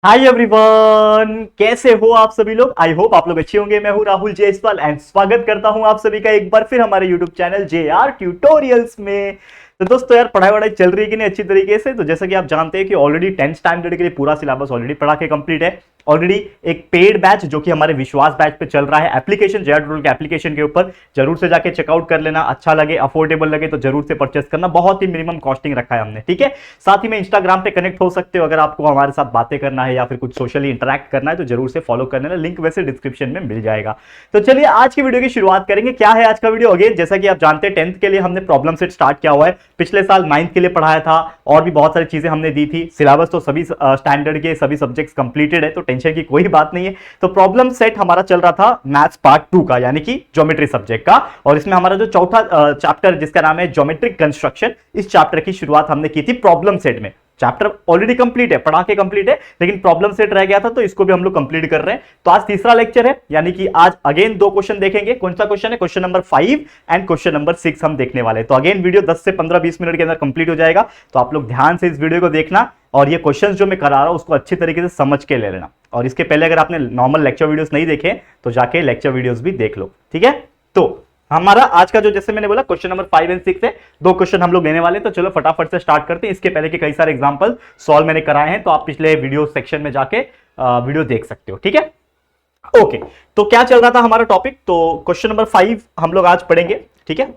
Hi everyone, कैसे हो आप सभी लोग। आई होप आप लोग अच्छे होंगे। मैं हूं राहुल जयसवाल एंड स्वागत करता हूं आप सभी का एक बार फिर हमारे यूट्यूब चैनल JR ट्यूटोरियल्स में। तो दोस्तों यार, पढ़ाई वढ़ाई चल रही है कि नहीं अच्छी तरीके से। तो जैसा कि आप जानते हैं कि ऑलरेडी 10th स्टैंडर्ड के लिए पूरा सिलेबस ऑलरेडी पढ़ा के कंप्लीट है। ऑलरेडी एक पेड बैच जो कि हमारे विश्वास बैच पे चल रहा है, एप्लीकेशन JR ट्यूटोरियल के एप्लीकेशन के ऊपर जरूर से जाके चेकआउट कर लेना। अच्छा लगे, अफोर्डेबल लगे तो जरूर से परचेस करना। बहुत ही मिनिमम कॉस्टिंग रखा है हमने, ठीक है। साथ ही में इंस्टाग्राम पे कनेक्ट हो सकते हो, अगर आपको हमारे साथ बातें करना है या फिर कुछ सोशली इंटरेक्ट करना है तो जरूर से फॉलो कर लेना। लिंक वैसे डिस्क्रिप्शन में मिल जाएगा। तो चलिए आज की वीडियो की शुरुआत करेंगे। क्या है आज का वीडियो? अगेन जैसा कि आप जानते हैं 10th के लिए हमने प्रॉब्लम सेट स्टार्ट किया हुआ है। पिछले साल 9th के लिए पढ़ाया था और भी बहुत सारी चीजें हमने दी थी। सिलेबस तो सभी स्टैंडर्ड के सभी सब्जेक्ट्स कंप्लीटेड है, तो टेंशन की कोई बात नहीं है। तो प्रॉब्लम सेट हमारा चल रहा था मैथ्स पार्ट 2 का, यानी कि ज्योमेट्री सब्जेक्ट का। और इसमें हमारा जो चौथा चैप्टर जिसका नाम है ज्योमेट्रिक कंस्ट्रक्शन, इस चैप्टर की शुरुआत हमने की थी प्रॉब्लम सेट में। चैप्टर ऑलरेडी कंप्लीट है, पढ़ा के कंप्लीट है, लेकिन प्रॉब्लम सेट रह गया था तो इसको भी हम लोग कंप्लीट कर रहे हैं। तो आज तीसरा लेक्चर है, यानी कि आज अगेन दो क्वेश्चन देखेंगे। कौन सा क्वेश्चन है? Question number 5 and question number 6 हम देखने वाले हैं। तो अगेन वीडियो 10 से 15-20 मिनट के अंदर कंप्लीट हो जाएगा। तो आप लोग ध्यान से इस वीडियो को देखना और ये क्वेश्चन जो मैं करा रहा हूं उसको अच्छी तरीके से समझ के ले लेना। और इसके पहले अगर आपने नॉर्मल लेक्चर वीडियोस नहीं देखे तो जाके लेक्चर वीडियोस भी देख लो, ठीक है। तो हमारा आज का जो, जैसे मैंने बोला, क्वेश्चन नंबर 5 एंड 6 है। दो क्वेश्चन हम लोग लेने वाले, तो चलो फटाफट से स्टार्ट करते हैं। इसके पहले के कई सारे एग्जांपल सॉल्व मैंने कराए हैं, तो आप पिछले वीडियो सेक्शन में जाके वीडियो देख सकते हो, ठीक है। ओके, तो क्या चल रहा था हमारा टॉपिक? तो क्वेश्चन नंबर 5 हम लोग आज पढ़ेंगे, ठीक है।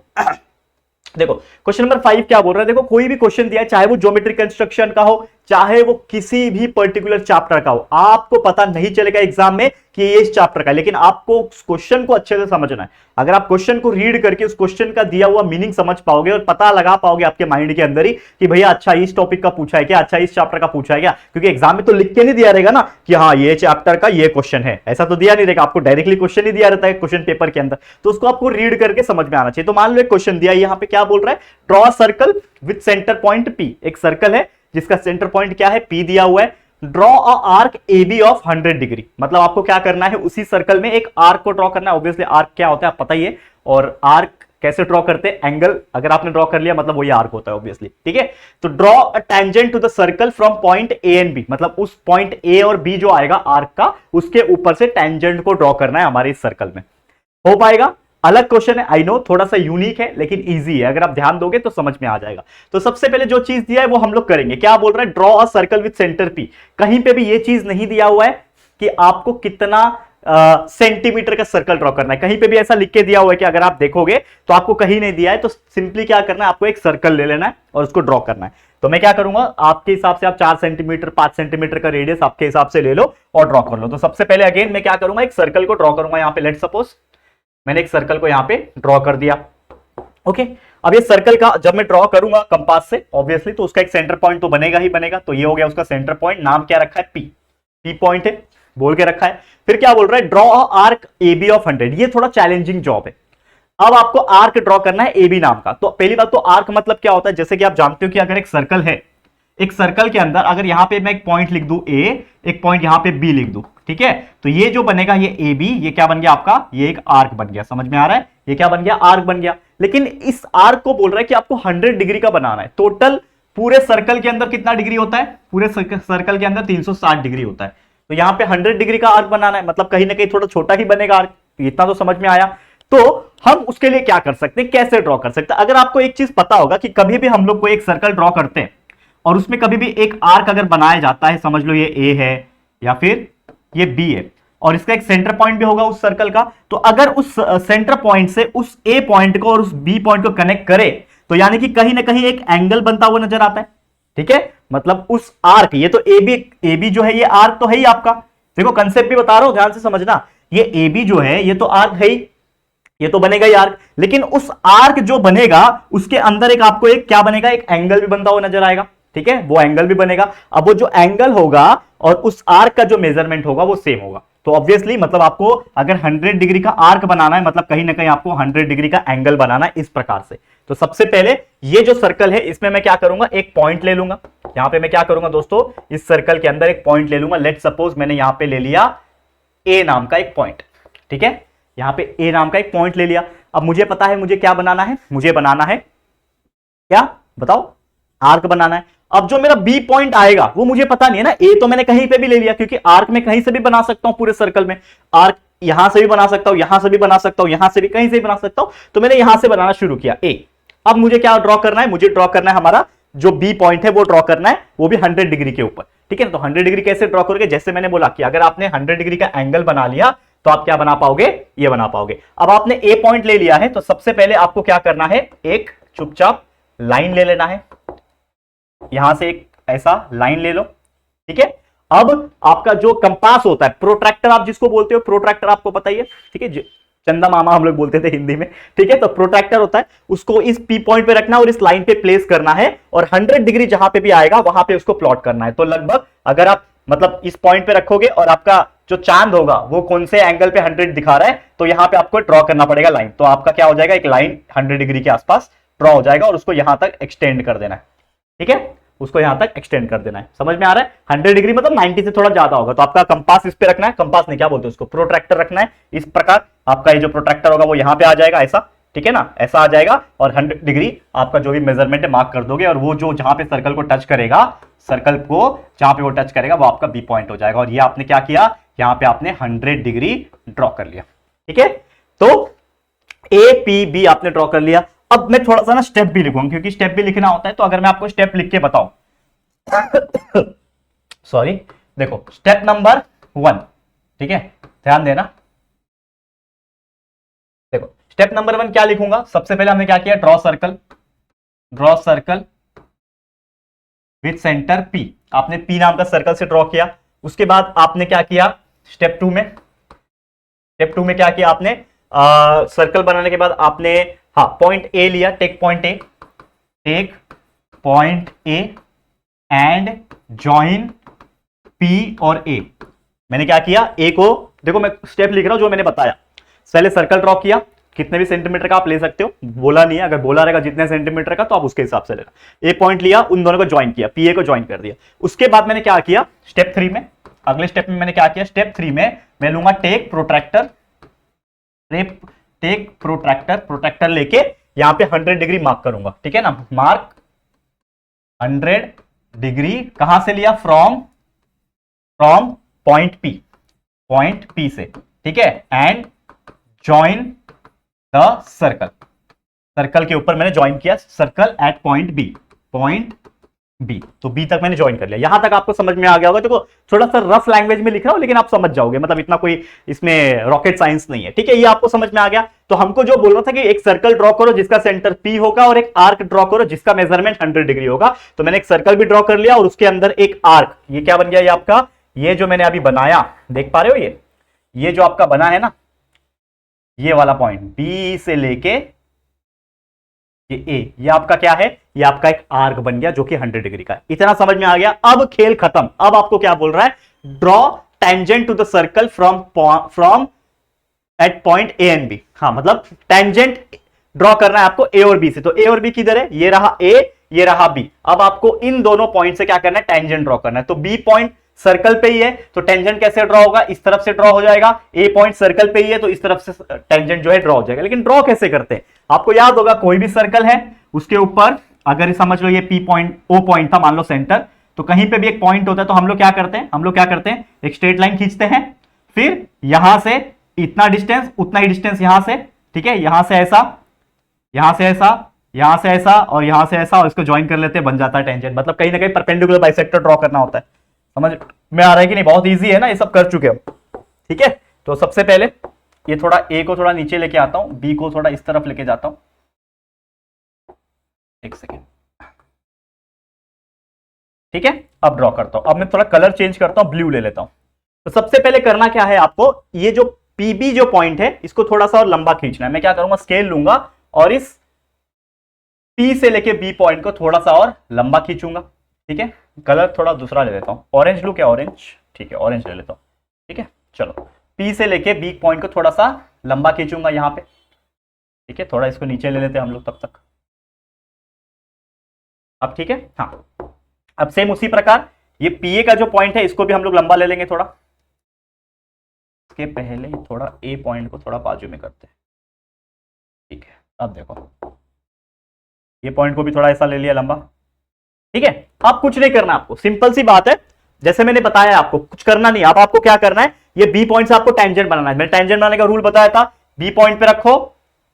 देखो क्वेश्चन नंबर 5 क्या बोल रहा है। देखो, कोई भी क्वेश्चन दिया है, चाहे वो ज्योमेट्री कंस्ट्रक्शन का हो, चाहे वो किसी भी पर्टिकुलर चैप्टर का हो, आपको पता नहीं चलेगा एग्जाम में कि ये इस चैप्टर का, लेकिन आपको उस क्वेश्चन को अच्छे से समझना है। अगर आप क्वेश्चन को रीड करके उस क्वेश्चन का दिया हुआ मीनिंग समझ पाओगे और पता लगा पाओगे आपके माइंड के अंदर ही कि भैया अच्छा इस टॉपिक का पूछा है क्या, अच्छा इस चैप्टर का पूछा है क्या, क्योंकि एग्जाम में तो लिख के नहीं दिया रहेगा ना कि हाँ ये चैप्टर का ये क्वेश्चन है, ऐसा तो दिया नहीं रहेगा। आपको डायरेक्टली क्वेश्चन ही दिया रहता है क्वेश्चन पेपर के अंदर, तो उसको आपको रीड करके समझ में आना चाहिए। तो मान लो एक क्वेश्चन दिया, यहाँ पे क्या बोल रहा है, draw a circle with centre point P। एक सर्कल है जिसका सेंटर पॉइंट क्या है, P दिया हुआ है। Draw a arc AB of 100 degree. मतलब आपको क्या करना है, उसी सर्कल में एक आर्क को ड्रॉ करना है। ऑब्वियसली आर्क क्या होता है आप पता ही है, और आर्क कैसे ड्रॉ करते हैं, एंगल अगर आपने ड्रॉ कर लिया मतलब वही आर्क होता है ऑब्वियसली, ठीक है। तो draw a tangent to the circle from point A and B। मतलब उस पॉइंट A और B जो आएगा आर्क का, उसके ऊपर से टेंजेंट को ड्रॉ करना है हमारे इस सर्कल में। हो पाएगा? अलग क्वेश्चन है, आई नो, थोड़ा सा यूनिक है लेकिन इजी है। अगर आप ध्यान दोगे तो समझ में आ जाएगा। तो सबसे पहले जो चीज दिया है वो हम लोग करेंगे। क्या बोल रहा है, draw a circle with centre P। कहीं पे भी ये चीज नहीं दिया हुआ है कि आपको कितना सेंटीमीटर का सर्कल ड्रॉ करना है। कहीं पे भी ऐसा लिख के दिया हुआ है कि अगर आप देखोगे तो आपको कहीं नहीं दिया है। तो सिंपली क्या करना है, आपको एक सर्कल ले लेना है और उसको ड्रॉ करना है। तो मैं क्या करूंगा, आपके हिसाब से आप 4 सेंटीमीटर 5 सेंटीमीटर का रेडियस आपके हिसाब से ले लो और ड्रॉ कर लो। तो सबसे पहले अगेन मैं क्या करूंगा, एक सर्कल को ड्रॉ करूंगा। यहां पे लेट सपोज मैंने एक सर्कल को यहां पे ड्रॉ कर दिया। ओके, अब ये सर्कल का जब मैं ड्रॉ करूंगा कंपास से ऑब्वियसली, तो उसका एक सेंटर पॉइंट तो बनेगा ही बनेगा। तो ये हो गया उसका सेंटर पॉइंट। नाम क्या रखा है, P पॉइंट है बोल के रखा है। फिर क्या बोल रहा है, draw a arc AB of 100। ये थोड़ा चैलेंजिंग जॉब है। अब आपको आर्क ड्रॉ करना है AB नाम का। तो पहली बात तो आर्क मतलब क्या होता है, जैसे कि आप जानते हो कि अगर एक सर्कल है, एक सर्कल के अंदर अगर यहां पे मैं एक पॉइंट लिख दूं A, एक पॉइंट यहां पे B लिख दूं, ठीक है, तो ये जो बनेगा ये AB, ये क्या बन गया आपका, ये एक आर्क बन गया। समझ में आ रहा है, ये क्या बन गया, आर्क बन गया। लेकिन इस आर्क को बोल रहा है कि आपको 100 डिग्री का बनाना है। टोटल पूरे सर्कल के अंदर कितना डिग्री होता है, पूरे सर्कल के अंदर 360 डिग्री होता है। तो यहां पे 100 डिग्री का आर्क बनाना है, मतलब कहीं ना कहीं थोड़ा छोटा ही बनेगा आर्क। इतना तो समझ में आया। तो हम उसके लिए क्या कर सकते हैं, कैसे ड्रॉ कर सकते हैं। अगर आपको एक चीज पता होगा कि कभी भी हम लोग को एक सर्कल ड्रॉ करते हैं और उसमें कभी भी एक आर्क अगर बनाया जाता है, समझ लो ये A है या फिर ये B है, और इसका एक सेंटर पॉइंट भी होगा उस सर्कल का। तो अगर उस सेंटर पॉइंट से उस A पॉइंट को और उस B पॉइंट को कनेक्ट करे तो यानी कि कहीं ना कहीं एक एंगल बनता हुआ नजर आता है, ठीक है। मतलब उस आर्क, ये तो AB जो है ये आर्क तो है ही आपका। देखो कंसेप्ट भी बता रहा हूं, ध्यान से समझना। ये AB जो है ये तो आर्क है ही, ये तो बनेगा ही आर्क। लेकिन उस आर्क जो बनेगा उसके अंदर एक आपको एक क्या बनेगा, एक एंगल भी बनता हुआ नजर आएगा, ठीक है। वो एंगल भी बनेगा। अब वो जो एंगल होगा और उस आर्क का जो मेजरमेंट होगा वो सेम होगा। तो ऑब्वियसली मतलब आपको अगर 100 डिग्री का आर्क बनाना है, मतलब कहीं ना कहीं आपको 100 डिग्री का एंगल बनाना है इस प्रकार से। तो सबसे पहले ये जो सर्कल है इसमें मैं क्या करूंगा, एक पॉइंट ले लूंगा। यहां पे मैं क्या करूंगा दोस्तों, इस सर्कल के अंदर एक पॉइंट ले लूंगा। लेट सपोज मैंने यहां पे ले लिया A नाम का एक पॉइंट, ठीक है। यहां पे A नाम का एक पॉइंट ले लिया। अब मुझे पता है मुझे क्या बनाना है, मुझे बनाना है क्या, बताओ, आर्क बनाना है। अब जो मेरा बी पॉइंट आएगा वो मुझे पता नहीं है ना, ए तो मैंने कहीं पे भी ले लिया, क्योंकि आर्क में कहीं से भी बना सकता हूं पूरे सर्कल में, आर्क यहां से भी बना सकता हूं, यहां से भी बना सकता हूं, यहां से भी, कहीं से भी बना सकता हूं। तो मैंने यहां से बनाना शुरू किया ए। अब मुझे क्या ड्रॉ करना है, मुझे ड्रॉ करना है हमारा जो बी पॉइंट है वो ड्रॉ करना है, वो भी 100 डिग्री के ऊपर, ठीक है। तो 100 डिग्री कैसे ड्रॉ करोगे, जैसे मैंने बोला कि अगर आपने 100 डिग्री का एंगल बना लिया तो आप क्या बना पाओगे, ये बना पाओगे। अब आपने ए पॉइंट ले लिया है, तो सबसे पहले आपको क्या करना है, एक चुपचाप लाइन ले लेना है, यहां से एक ऐसा लाइन ले लो, ठीक है। अब आपका जो कंपास होता है, प्रोट्रैक्टर आप जिसको बोलते हो, प्रोट्रैक्टर आपको पता ही है, ठीक है, चंदा मामा हम लोग बोलते थे हिंदी में, ठीक है। तो प्रोट्रैक्टर होता है, उसको इस पी पॉइंट पे रखना और इस लाइन पे प्लेस करना है, और 100 डिग्री जहां पे भी आएगा वहां पे उसको प्लॉट करना है। तो लगभग अगर आप मतलब इस पॉइंट पे रखोगे और आपका जो चांद होगा वो कौन से एंगल पे 100 दिखा रहा है, तो यहां पे आपको ड्रॉ करना पड़ेगा लाइन। तो आपका क्या हो जाएगा, एक लाइन 100 डिग्री के आसपास ड्रॉ हो जाएगा और उसको यहां तक एक्सटेंड कर देना है, ठीक है, उसको यहां तक एक्सटेंड कर देना है। समझ में आ रहा है, 100 डिग्री मतलब 90 से थोड़ा ज्यादा होगा। तो आपका कंपास इस पे रखना है, कंपास नहीं क्या बोलते हैं उसको, प्रोट्रैक्टर रखना है। इस प्रकार आपका ये जो प्रोट्रैक्टर होगा वो यहां पे आ जाएगा ऐसा, ठीक है ना, ऐसा आ जाएगा, और 100 डिग्री आपका जो भी मेजरमेंट है मार्क कर दोगे, और वो जो जहां पे सर्कल को टच करेगा, सर्कल को जहां पे वो टच करेगा वो आपका बी पॉइंट हो जाएगा। और ये आपने क्या किया, यहां पे आपने 100 डिग्री ड्रॉ कर लिया, ठीक है। तो ए पी बी आपने ड्रॉ कर लिया। अब मैं थोड़ा सा ना स्टेप भी लिखूंगा, क्योंकि स्टेप भी लिखना होता है। तो अगर मैं आपको स्टेप लिख के बताऊं सॉरी, देखो स्टेप नंबर 1, ठीक है, ध्यान देना। देखो स्टेप नंबर 1 क्या लिखूंगा, सबसे पहले हमने क्या किया, draw circle, draw circle with centre P. आपने पी नाम का सर्कल से ड्रॉ किया। उसके बाद आपने क्या किया, स्टेप 2 में, स्टेप 2 में क्या किया आपने, सर्कल बनाने के बाद आपने हाँ पॉइंट ए लिया, take point A, take point A and join P और ए। मैंने क्या किया, ए को, देखो मैं स्टेप लिख रहा हूं जो मैंने बताया। पहले सर्कल ड्रॉ किया, कितने भी सेंटीमीटर का आप ले सकते हो, बोला नहीं है, अगर बोला रहेगा जितने सेंटीमीटर का तो आप उसके हिसाब से लेना। ए पॉइंट लिया, उन दोनों को ज्वाइन किया, पी ए को ज्वाइन कर दिया। उसके बाद मैंने क्या किया, स्टेप 3 में, अगले स्टेप में मैंने क्या किया, स्टेप 3 में मैं लूंगा take protractor, take protractor, protractor लेके यहां पे 100 डिग्री मार्क करूंगा, ठीक है ना, मार्क 100 डिग्री, कहां से लिया, फ्रॉम पॉइंट पी से, ठीक है, and join the circle, circle के ऊपर मैंने ज्वाइन किया, सर्कल एट पॉइंट बी, तो बी तक मैंने ज्वाइन कर लिया। यहां तक आपको समझ में आ गया होगा। देखो थोड़ा सा रफ लैंग्वेज में लिख रहा हूं, लेकिन आप समझ जाओगे, मतलब इतना कोई इसमें रॉकेट साइंस नहीं है, ठीक है, ये आपको समझ में आ गया। तो हमको जो बोल रहा था कि एक सर्कल ड्रॉ करो जिसका सेंटर पी होगा, और एक आर्क ड्रॉ करो जिसका मेजरमेंट 100 डिग्री होगा। तो मैंने एक सर्कल भी ड्रॉ कर लिया और उसके अंदर एक आर्क, ये क्या बन गया, ये आपका, ये जो मैंने अभी बनाया, देख पा रहे हो, ये जो आपका बना है ना, ये वाला पॉइंट बी से लेके ये ए, ये आपका क्या है, ये आपका एक आर्क बन गया जो कि 100 डिग्री का है। इतना समझ में आ गया। अब खेल खत्म। अब आपको क्या बोल रहा है, draw tangent to the circle from at point A and B. हाँ मतलब टेंजेंट ड्रॉ करना है आपको ए और बी से। तो ए और बी किधर है, ये रहा ए, ये रहा बी। अब आपको इन दोनों पॉइंट से क्या करना है, टेंजेंट ड्रॉ करना है। तो बी पॉइंट सर्कल पे ही है तो टेंजेंट कैसे ड्रॉ होगा, इस तरफ से ड्रॉ हो जाएगा। ए पॉइंट सर्कल पे ही है तो इस तरफ से टेंजेंट जो है ड्रॉ हो जाएगा। लेकिन ड्रॉ कैसे करते हैं, आपको याद होगा, कोई भी सर्कल है उसके ऊपर अगर समझ लो ये पी पॉइंट, ओ पॉइंट था मान लो सेंटर, तो कहीं पे भी एक पॉइंट होता है तो हम लोग क्या करते हैं, एक स्ट्रेट लाइन खींचते हैं, फिर यहां से इतना डिस्टेंस, उतना ही डिस्टेंस यहां से, ठीक है, यहां से ऐसा, यहां से ऐसा, यहां से ऐसा और यहां से ऐसा, और इसको ज्वाइन कर लेते हैं, बन जाता है टेंजेंट। मतलब कहीं ना कहीं परपेंडिकुलर बाइसेक्टर ड्रॉ करना होता है। समझ में आ रहा है कि नहीं, बहुत इजी है ना, ये सब कर चुके हम, ठीक है। तो सबसे पहले ये थोड़ा ए को थोड़ा नीचे लेके आता हूं, बी को थोड़ा इस तरफ लेके जाता हूं, एक सेकेंड, ठीक है। अब ड्रॉ करता हूं। अब मैं थोड़ा कलर चेंज करता हूं, ब्लू ले लेता हूं। तो सबसे पहले करना क्या है आपको, ये जो पीबी जो पॉइंट है इसको थोड़ा सा और लंबा खींचना है। मैं क्या करूंगा, स्केल लूंगा और इस पी से लेके बी पॉइंट को थोड़ा सा और लंबा खींचूंगा, ठीक है। कलर थोड़ा दूसरा ले लेता हूं, ऑरेंज लू क्या, ऑरेंज, ठीक है, ऑरेंज ले लेता हूं, ठीक है। चलो पी से लेके बी पॉइंट को थोड़ा सा लंबा खींचूंगा यहां पे, ठीक है। थोड़ा इसको नीचे ले लेते हैं हम लोग तब तक। अब ठीक है, हाँ। अब सेम उसी प्रकार ये पीए का जो पॉइंट है इसको भी हम लोग लंबा ले लेंगे थोड़ा। इसके पहले थोड़ा ए पॉइंट को थोड़ा बाजू में करते हैं, ठीक है। अब देखो ये पॉइंट को भी थोड़ा ऐसा ले लिया लंबा, ठीक है, अब कुछ नहीं करना आपको, सिंपल सी बात है, जैसे मैंने बताया आपको कुछ करना नहीं। अब आपको क्या करना है, ये बी पॉइंट से आपको टेंजेंट बनाना है। मैंने टेंजेंट बनाने का रूल बताया था, बी पॉइंट पे रखो,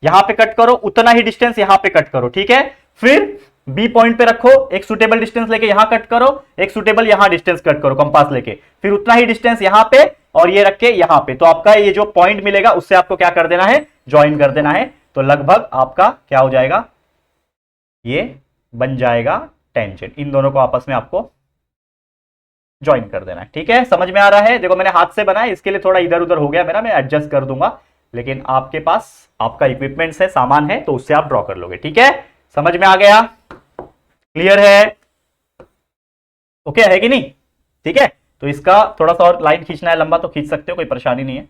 यहां पे कट करो, उतना ही डिस्टेंस यहां पे कट करो, ठीक है। फिर बी पॉइंट पे रखो, एक सुटेबल डिस्टेंस लेके यहां कट करो, एक सुटेबल यहां डिस्टेंस कट करो कंपास लेके, फिर उतना ही डिस्टेंस यहां पे और ये रख के यहां पे। तो आपका ये जो पॉइंट मिलेगा उससे आपको क्या कर देना है, ज्वाइन कर देना है। तो लगभग आपका क्या हो जाएगा, ये बन जाएगा टेंजेंट। इन दोनों को आपस में आपको ज्वाइन कर देना है, ठीक है। समझ में आ रहा है? देखो मैंने हाथ से बनाया, इसके लिए थोड़ा इधर उधर हो गया मेरा, मैं एडजस्ट कर दूंगा, लेकिन आपके पास आपका इक्विपमेंट्स है, सामान है, तो उससे आप ड्रॉ कर लोगे, ठीक है। समझ में आ गया? क्लियर है? ओके है कि नहीं? ठीक है, तो इसका थोड़ा सा और लाइन खींचना है लंबा तो खींच सकते हो, कोई परेशानी नहीं है।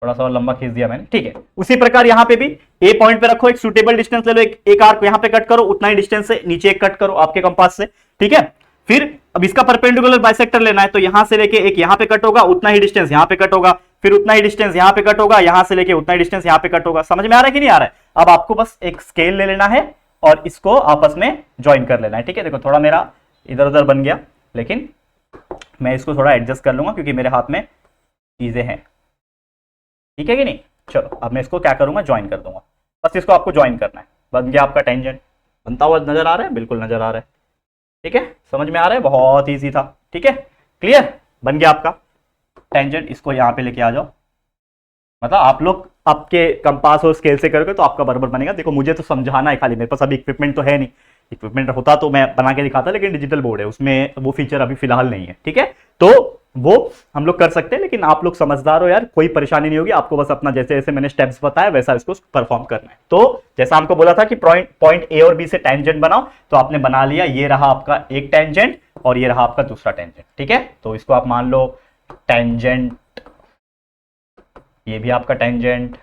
थोड़ा सा और लंबा खींच दिया मैंने, ठीक है। उसी प्रकार यहां पे भी ए पॉइंट पे रखो, एक सुटेबल डिस्टेंस ले लो, एक आर्क यहां पे कट करो, उतना ही डिस्टेंस से नीचे एक कट करो आपके कंपास से, ठीक है। फिर अब इसका परपेंडिकुलर बाइसेक्टर लेना है, तो यहां से लेके एक यहां पे कट होगा, उतना ही डिस्टेंस यहां पे कट होगा, फिर उतना ही डिस्टेंस यहां पे कट होगा, यहां से लेके उतना ही डिस्टेंस यहां पे कट होगा। समझ में आ रहा है कि नहीं आ रहा है? अब आपको बस एक स्केल ले लेना है और इसको आपस में ज्वाइन कर लेना है, ठीक है। देखो थोड़ा मेरा इधर उधर बन गया, लेकिन मैं इसको थोड़ा एडजस्ट कर लूंगा क्योंकि मेरे हाथ में चीजें हैं, ठीक है कि नहीं। चलो अब मैं इसको क्या करूंगा, ज्वाइन कर दूंगा, बस इसको आपको ज्वाइन करना है। बन गया आपका टेंजेंट, बनता हुआ नजर आ रहा है, बिल्कुल नजर आ रहा है, ठीक है। समझ में आ रहा है? बहुत ईजी था, ठीक है, क्लियर। बन गया आपका टेंजेंट। इसको यहां पे लेके आ जाओ, मतलब आप लोग आपके कंपास और स्केल से करोगे तो आपका बराबर बनेगा। देखो मुझे तो समझाना है खाली, मेरे पास अभी इक्विपमेंट तो है नहीं, इक्विपमेंट होता तो मैं बना के दिखाता, लेकिन डिजिटल बोर्ड है, उसमें वो फीचर अभी फिलहाल नहीं है, ठीक है। तो वो हम लोग कर सकते हैं, लेकिन आप लोग समझदार हो यार, कोई परेशानी नहीं होगी आपको, बस अपना जैसे जैसे मैंने स्टेप्स बताया वैसा इसको परफॉर्म करना है। तो जैसा हमको बोला था कि पॉइंट ए और बी से टेंजेंट बनाओ, तो आपने बना लिया, ये रहा आपका एक टेंजेंट और ये रहा आपका दूसरा टेंजेंट, ठीक है। तो इसको आप मान लो टेंजेंट, ये भी आपका टेंजेंट,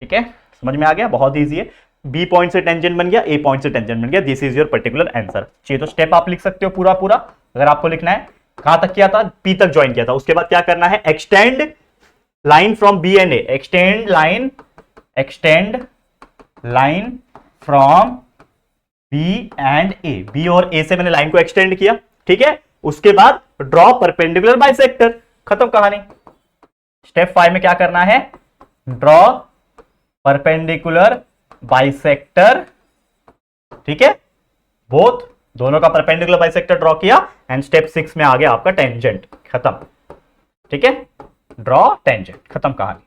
ठीक है। समझ में आ गया? बहुत ईजी है। बी पॉइंट से टेंजेंट बन गया, ए पॉइंट से टेंजेंट बन गया, this is your particular answer. चाहिए तो स्टेप आप लिख सकते हो पूरा पूरा, अगर आपको लिखना है। कहां तक किया था? पी तक ज्वाइन किया था। उसके बाद क्या करना है, extend line from B and A, extend line from B and A, B और ए से मैंने लाइन को एक्सटेंड किया, ठीक है। उसके बाद ड्रॉ परपेंडिकुलर बाइसेक्टर, खत्म कहानी। स्टेप 5 में क्या करना है, ड्रॉ परपेंडिकुलर बाइसेक्टर, ठीक है। बोथ दोनों का परपेंडिकुलर बाइसेक्टर ड्रॉ किया एंड स्टेप 6 में आ गया आपका टेंजेंट, खत्म, ठीक है। ड्रॉ टेंजेंट, खत्म कहानी,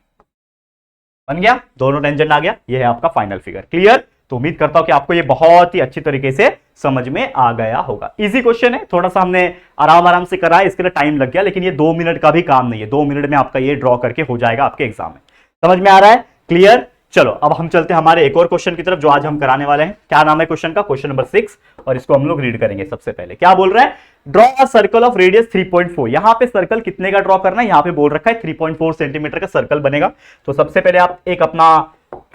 बन गया, दोनों टेंजेंट आ गया। ये है आपका फाइनल फिगर, क्लियर। तो उम्मीद करता हूं कि आपको ये बहुत ही अच्छी तरीके से समझ में आ गया होगा। इजी क्वेश्चन है, थोड़ा सा हमने आराम आराम से करा है, इसके लिए टाइम लग गया, लेकिन ये 2 मिनट का भी काम नहीं है, 2 मिनट में आपका ये ड्रॉ करके हो जाएगा आपके एग्जाम में। समझ में आ रहा है? क्लियर। चलो अब हम चलते हैं हमारे एक और क्वेश्चन की तरफ जो आज हम कराने वाले हैं। क्या नाम है क्वेश्चन का? क्वेश्चन नंबर 6, और इसको हम लोग रीड करेंगे। सबसे पहले क्या बोल रहा है, draw a circle of radius 3.4। यहां पे सर्कल कितने का ड्रॉ करना है, यहां पे बोल रखा है 3.4 सेंटीमीटर का सर्कल बनेगा। तो सबसे पहले आप एक अपना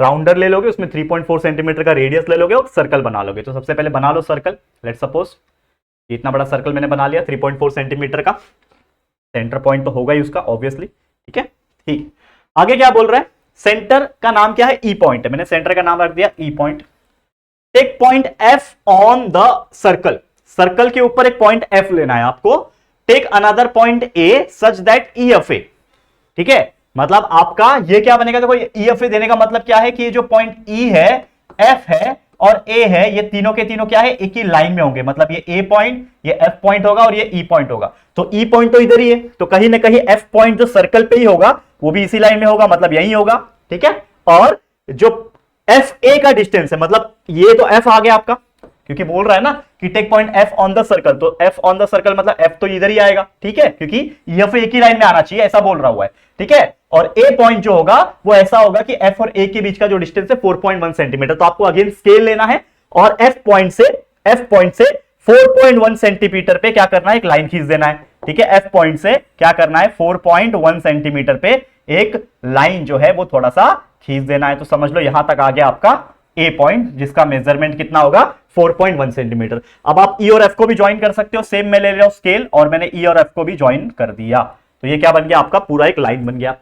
राउंडर ले लोगे, उसमें 3.4 सेंटीमीटर का रेडियस ले लोगे और सर्कल बना लोगे। तो सबसे पहले बना लो सर्कल। लेट सपोज इतना बड़ा सर्कल मैंने बना लिया 3.4 सेंटीमीटर का, सेंटर पॉइंट तो होगा ही उसका ऑब्वियसली, ठीक है। ठीक, आगे क्या बोल रहा है, सेंटर का नाम क्या है, ई पॉइंट है, मैंने सेंटर का नाम रख दिया E point. Take point F on the circle, circle के ऊपर एक पॉइंट एफ लेना है आपको। Take another point A such that E F A, ठीक है। मतलब आपका ये क्या बनेगा, देखो ई एफ ए देने का मतलब क्या है कि ये जो पॉइंट ई है, एफ है और ए है, ये तीनों के तीनों क्या है, एक ही लाइन में होंगे। मतलब ये ए पॉइंट, ये एफ पॉइंट होगा और ये ई पॉइंट होगा। तो ई पॉइंट तो इधर ही है, तो कहीं ना कहीं एफ पॉइंट जो सर्कल पे ही होगा वो भी इसी लाइन में होगा, मतलब यही होगा, ठीक है। और जो एफ ए का डिस्टेंस है, मतलब ये तो एफ आ गया आपका, क्योंकि बोल रहा है ना कि take point F on the circle, तो एफ ऑन द सर्कल मतलब एफ तो इधर ही आएगा, ठीक है, क्योंकि एफ एक ही लाइन में आना चाहिए, ऐसा बोल रहा हुआ है, ठीक है। और ए पॉइंट जो होगा वो ऐसा होगा कि एफ और ए के बीच का जो डिस्टेंस है 4.1 सेंटीमीटर। तो आपको अगेन स्केल लेना है और एफ पॉइंट से 4.1 सेंटीमीटर पे क्या करना है, एक लाइन खींच देना है, ठीक है। एफ पॉइंट से क्या करना है, 4.1 सेंटीमीटर पे एक लाइन जो है वो थोड़ा सा खींच देना है। तो समझ लो यहां तक आ गया आपका ए पॉइंट, जिसका मेजरमेंट कितना होगा, 4.1 सेंटीमीटर। अब आप ई और एफ को भी ज्वाइन कर सकते हो, सेम मैं ले रहा हूं स्केल और मैंने ई और एफ को भी ज्वाइन कर दिया। तो ये क्या बन गया, आपका पूरा एक लाइन बन गया।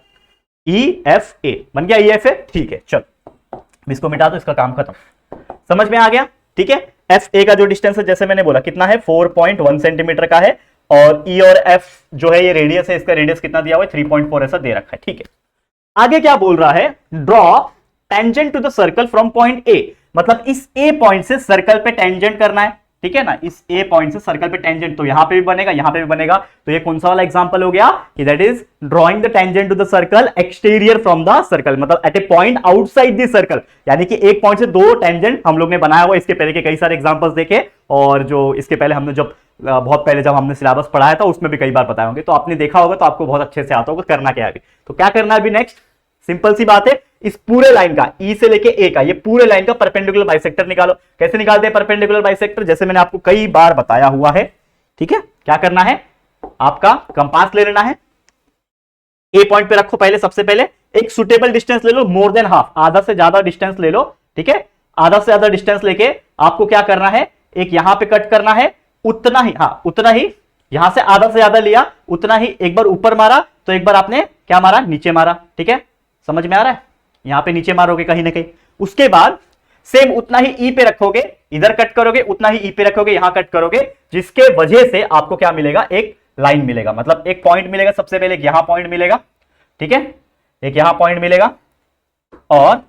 EFA बन गया EFA, ठीक है। चलो इसको मिटा दो, इसका काम खत्म। समझ में आ गया, ठीक है। FA का जो डिस्टेंस है जैसे मैंने बोला कितना है 4.1 सेंटीमीटर का है, और E और F जो है ये रेडियस है, इसका रेडियस कितना दिया हुआ है 3.4 ऐसा दे रखा है, ठीक है। आगे क्या बोल रहा है, draw tangent to the circle from point A, मतलब इस ए पॉइंट से सर्कल पे टेंजेंट करना है, ठीक है ना। इस ए पॉइंट से सर्कल पे टेंजेंट, तो यहां पे भी बनेगा, यहां पे भी बनेगा। तो ये कौन सा वाला एग्जांपल हो गया कि that is drawing the tangent to the circle exterior from the circle, मतलब at a point outside the circle, यानी कि एक पॉइंट से दो टेंजेंट हम लोग ने बनाया हुआ। इसके पहले के कई सारे एग्जांपल्स देखे, और जो इसके पहले हमने जब बहुत पहले जब हमने सिलेबस पढ़ाया था उसमें भी कई बार बताए होंगे, तो आपने देखा होगा, तो आपको बहुत अच्छे से आता होगा करना क्या है अभी। तो क्या करना है अभी नेक्स्ट, सिंपल सी बात है, इस पूरे लाइन का ई से लेके ए का, ये पूरे लाइन का परपेंडिकुलर बाइसेक्टर निकालो। कैसे निकालते हैं परपेंडिकुलर बाइसेक्टर, जैसे मैंने आपको कई बार बताया हुआ है, ठीक है। क्या करना है, आपका कंपास ले लेना है, ए पॉइंट पे रखो पहले, सबसे पहले एक सुटेबल डिस्टेंस ले लो, मोर देन हाफ, आधा से ज्यादा डिस्टेंस ले लो, ठीक है। आधा से ज्यादा डिस्टेंस लेके आपको क्या करना है, एक यहां पे कट करना है, उतना ही, हाँ उतना ही, यहां से आधा से ज्यादा लिया, उतना ही एक बार ऊपर मारा, तो एक बार आपने क्या मारा, नीचे मारा, ठीक है। समझ में आ रहा है, यहां पे नीचे मारोगे कहीं ना कहीं। उसके बाद सेम उतना ही ई पे रखोगे, इधर कट करोगे, उतना ही ई पे रखोगे, यहां कट करोगे, जिसके वजह से आपको क्या मिलेगा, एक लाइन मिलेगा, मतलब एक पॉइंट मिलेगा। सबसे पहले एक यहां पॉइंट मिलेगा, ठीक है, एक यहां पॉइंट मिलेगा, और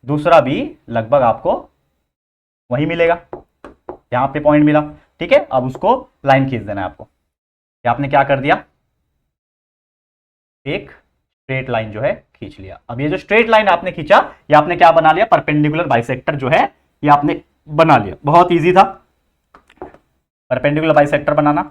दूसरा भी लगभग आपको वही मिलेगा, यहां पे पॉइंट मिला, ठीक है। अब उसको लाइन खींच देना है आपको। आपने क्या कर दिया, एक स्ट्रेट लाइन जो है खींच लिया। अब ये जो स्ट्रेट लाइन आपने खींचा, ये आपने क्या बना लिया, परपेंडिकुलर बाइसेक्टर जो है ये आपने बना लिया। बहुत इजी था परपेंडिकुलर बाइसेक्टर बनाना,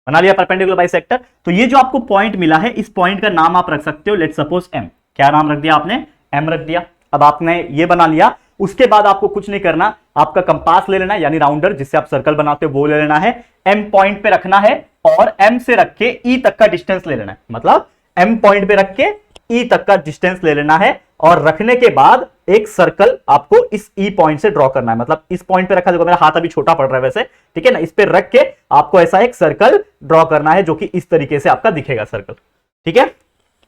बना लिया परपेंडिकुलर बाइसेक्टर। तो ये जो आपको पॉइंट मिला है, इस पॉइंट का नाम आप रख सकते हो, लेट्स सपोज एम। क्या नाम रख दिया आपने, एम रख दिया। अब आपने ये बना लिया, उसके बाद आपको कुछ नहीं करना, आपका कंपास ले लेना, यानी राउंडर जिससे आप सर्कल बनाते हो वो ले लेना है, एम पॉइंट पे रखना है, और एम से रख के ई तक का डिस्टेंस ले लेना है, मतलब एम पॉइंट पे रख के ई तक का डिस्टेंस ले लेना है, और रखने के बाद एक सर्कल आपको इस ई पॉइंट से ड्रॉ करना है, मतलब इस पॉइंट पे रखा, देखो मेरा हाथ अभी छोटा पड़ रहा है वैसे, ठीक है ना, इस पे रख के आपको ऐसा एक सर्कल ड्रॉ करना है, जो कि इस तरीके से आपका दिखेगा सर्कल, ठीक है।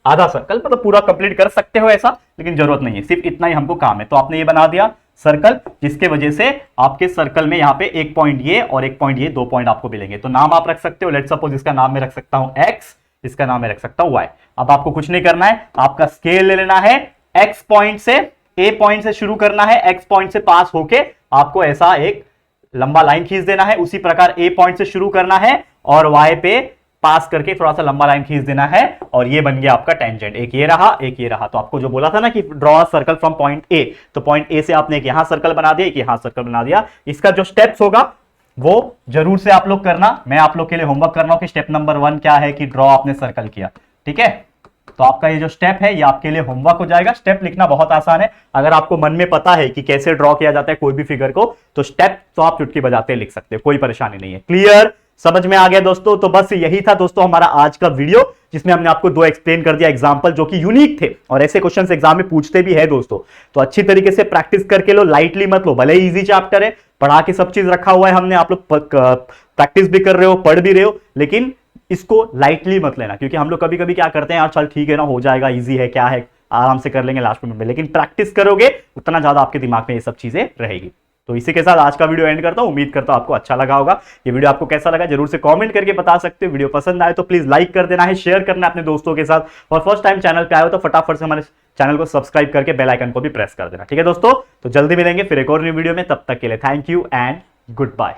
आधा सर्कल, मतलब पूरा कंप्लीट कर सकते हो ऐसा, लेकिन जरूरत नहीं है, सिर्फ इतना ही हमको काम है। तो आपने ये बना दिया सर्कल, जिसके वजह से आपके सर्कल में यहाँ पे एक पॉइंट ये और एक पॉइंट ये, दो पॉइंट आपको मिलेंगे। तो नाम आप रख सकते हो, लेट्स सपोज इसका नाम मैं रख सकता हूं एक्स, इसका नाम मैं रख सकता हूं वाई। अब आपको कुछ नहीं करना है, आपका स्केल ले लेना है, एक्स पॉइंट से, ए पॉइंट से शुरू करना है, एक्स पॉइंट से पास होके आपको ऐसा एक लंबा लाइन खींच देना है। उसी प्रकार ए पॉइंट से शुरू करना है और वाई पे पास करके थोड़ा सा लंबा लाइन खींच देना है, और ये बन गया आपका टेंजेंट। एक ये रहा, एक ये रहा। तो आपको जो बोला था ना कि ड्रॉ सर्कल फ्रॉम पॉइंट ए, तो पॉइंट ए से आपने एक यहां सर्कल बना दिया, एक यहां सर्कल बना दिया। इसका जो स्टेप्स होगा वो जरूर से आप लोग करना, मैं आप लोग के लिए होमवर्क कर रहा हूं कि स्टेप नंबर 1 क्या है, कि ड्रॉ आपने सर्कल किया, ठीक है। तो आपका ये जो स्टेप है ये आपके लिए होमवर्क हो जाएगा। स्टेप लिखना बहुत आसान है, अगर आपको मन में पता है कि कैसे ड्रॉ किया जाता है कोई भी फिगर को, तो स्टेप तो आप चुटकी बजाते लिख सकते हो, कोई परेशानी नहीं है। क्लियर, समझ में आ गया दोस्तों। तो बस यही था दोस्तों हमारा आज का वीडियो, जिसमें हमने आपको दो एक्सप्लेन कर दिया एग्जांपल, जो कि यूनिक थे, और ऐसे क्वेश्चंस एग्जाम में पूछते भी है दोस्तों। तो अच्छी तरीके से प्रैक्टिस करके लो, लाइटली मत लो, भले ही इजी चैप्टर है, पढ़ा के सब चीज रखा हुआ है हमने, आप लोग प्रैक्टिस भी कर रहे हो, पढ़ भी रहे हो, लेकिन इसको लाइटली मत लेना, क्योंकि हम लोग कभी कभी क्या करते हैं, यार चल ठीक है ना, हो जाएगा, इजी है, क्या है, आराम से कर लेंगे लास्ट मिनट में, लेकिन प्रैक्टिस करोगे उतना ज्यादा आपके दिमाग में ये सब चीजें रहेगी। तो इसी के साथ आज का वीडियो एंड करता हूं, उम्मीद करता हूं आपको अच्छा लगा होगा। ये वीडियो आपको कैसा लगा जरूर से कमेंट करके बता सकते हो। वीडियो पसंद आए तो प्लीज लाइक कर देना है, शेयर करना है अपने दोस्तों के साथ, और फर्स्ट टाइम चैनल पे आए हो तो फटाफट से हमारे चैनल को सब्सक्राइब करके बेल आइकन को भी प्रेस कर देना, ठीक है दोस्तों। तो जल्दी मिलेंगे फिर एक और न्यू वीडियो में, तब तक के लिए thank you and good bye.